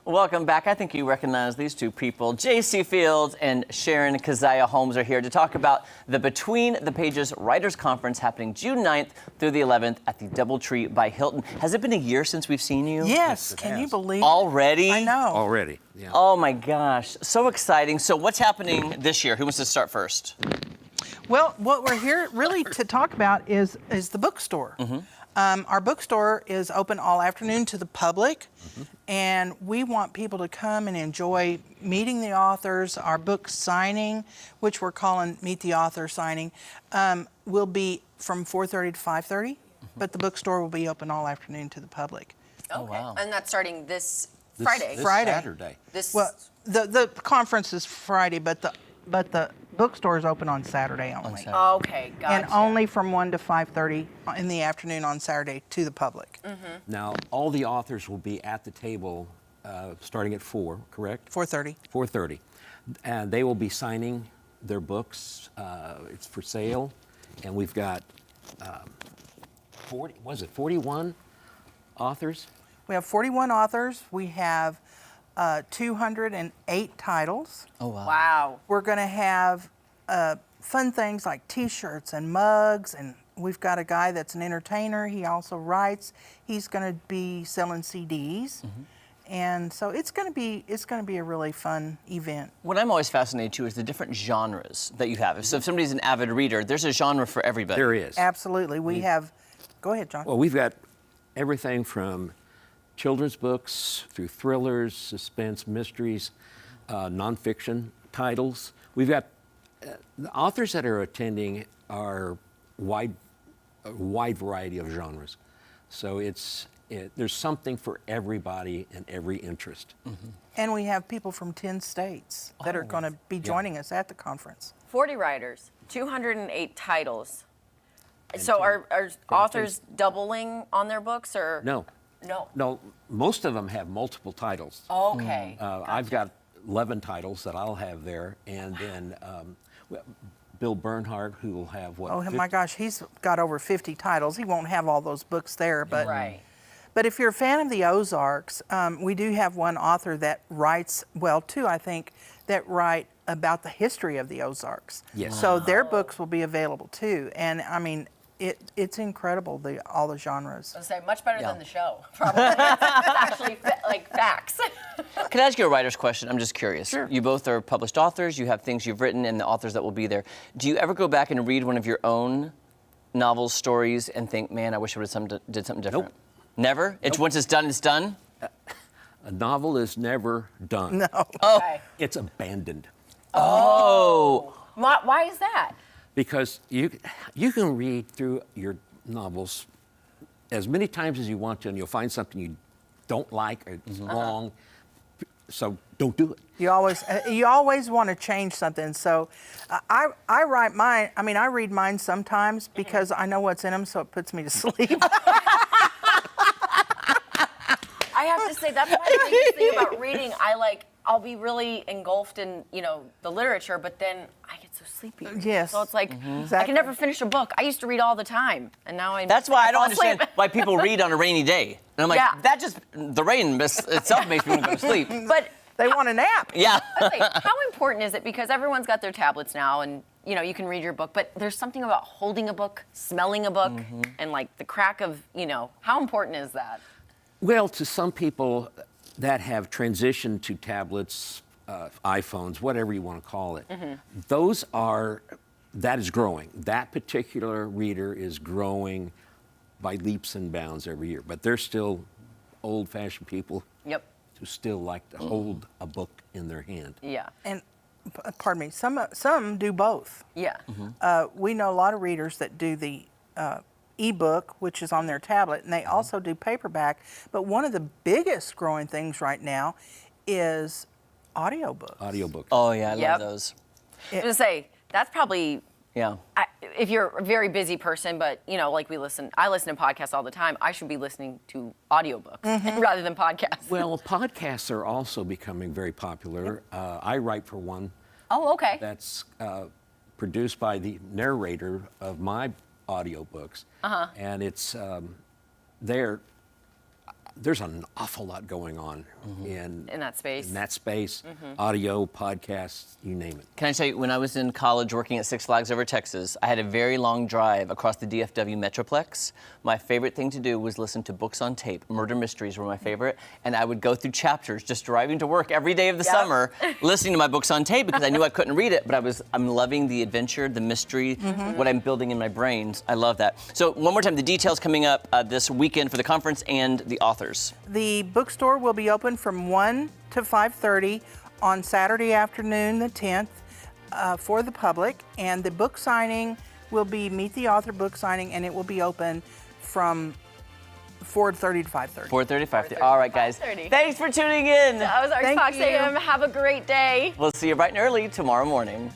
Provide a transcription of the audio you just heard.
Welcome back. I think you recognize these two people. J.C. Fields and Sharon Keziah Holmes are here to talk about the Between the Pages Writers Conference happening June 9th through the 11th at the DoubleTree by Hilton. Has it been a year since we've seen you? Yes. Can you believe Already? I know. Already, yeah. Oh my gosh, so exciting. So what's happening this year? Who wants to start first? Well, what we're here really to talk about is the bookstore. Our bookstore is open all afternoon to the public, and we want people to come and enjoy meeting the authors. Our book signing, which we're calling Meet the Author signing, will be from 4:30 to 5:30, but the bookstore will be open all afternoon to the public. Okay. Oh, wow. And that's starting this Friday. This Friday. Saturday. Well, the conference is Friday, but the bookstore is open on Saturday only. Saturday. Okay, gotcha. And only from 1 to 5:30 in the afternoon on Saturday to the public. Now, all the authors will be at the table starting at 4, correct? 4:30. 4:30. And they will be signing their books. It's for sale. And we've got 41 authors? We have 41 authors. We have 208 titles. Oh, wow. Wow. We're going to have fun things like T-shirts and mugs, and we've got a guy that's an entertainer. He also writes. He's going to be selling CDs, and so it's going to be a really fun event. What I'm always fascinated too is the different genres that you have. So if somebody's an avid reader, there's a genre for everybody. There is. Absolutely. We have. Go ahead, John. Well, we've got everything from children's books through thrillers, suspense, mysteries, nonfiction titles. We've got the authors that are attending are a wide variety of genres. So there's something for everybody and every interest. And we have people from 10 states that are going to be joining us at the conference. 40 writers, 208 titles. So are authors doubling on their books or? No. No. Most of them have multiple titles. Okay. I've got 11 titles that I'll have there, and then Bill Bernhardt, who will have what? Oh my gosh, he's got over 50 titles. He won't have all those books there, but Right. But if you're a fan of the Ozarks, we do have one author that writes, well, two I think, that write about the history of the Ozarks. Yes. So their books will be available too, and I mean, it's incredible all the genres. I was gonna say much better than the show. Probably. It's actually like facts. Can I ask you a writer's question? I'm just curious. Sure. You both are published authors. You have things you've written and the authors that will be there. Do you ever go back and read one of your own novels, stories, and think, man, I wish I would have did something different? Nope. Never? It's once it's done, it's done? A novel is never done. No. Okay. It's abandoned. Oh. Why is that? Because you can read through your novels as many times as you want to, and you'll find something you don't like or is wrong. So don't do it. You always want to change something. So I write mine. I mean, I read mine sometimes because I know what's in them, so it puts me to sleep. I have to say that's my biggest thing about reading. I'll be really engulfed in, the literature, but then I get so sleepy. Yes. So it's like, Exactly. I can never finish a book. I used to read all the time, and now That's why I don't fall asleep. understand why people read on a rainy day. And I'm like, Yeah. the rain itself makes me want to go to sleep. But They want a nap. Yeah. let's say, how important is it? Because everyone's got their tablets now, and you can read your book, but there's something about holding a book, smelling a book, and like the crack of, how important is that? Well, to some people that have transitioned to tablets, iPhones, whatever you want to call it, that is growing. That particular reader is growing by leaps and bounds every year. But there's still old-fashioned people Yep. who still like to hold a book in their hand. Yeah. And pardon me, some do both. Yeah. We know a lot of readers that do the ebook, which is on their tablet, and they also do paperback. But one of the biggest growing things right now is audiobooks. Audiobooks. Oh, yeah, I Yep. love those. I was gonna say that's probably Yeah. if you're a very busy person, but like I listen to podcasts all the time. I should be listening to audiobooks rather than podcasts. Well, podcasts are also becoming very popular. I write for one Oh, okay. that's produced by the narrator of my audiobooks. And it's there. there's an awful lot going on in that space. In that space, audio, podcasts, you name it. Can I tell you, when I was in college working at Six Flags over Texas, I had a very long drive across the DFW Metroplex. My favorite thing to do was listen to books on tape. Murder mysteries were my favorite. And I would go through chapters just driving to work every day of the summer, listening to my books on tape because I knew I couldn't read it, but I'm loving the adventure, the mystery, what I'm building in my brains. I love that. So one more time, the details coming up this weekend for the conference and the authors. The bookstore will be open from 1 to 5:30 on Saturday afternoon, the 10th, for the public. And the book signing will be Meet the Author book signing, and it will be open from 4:30 to 5:30. 4:30 to 5:30. All right, guys. 5:30. Thanks for tuning in. Ozarks Thank Fox you. AM. Have a great day. We'll see you bright and early tomorrow morning.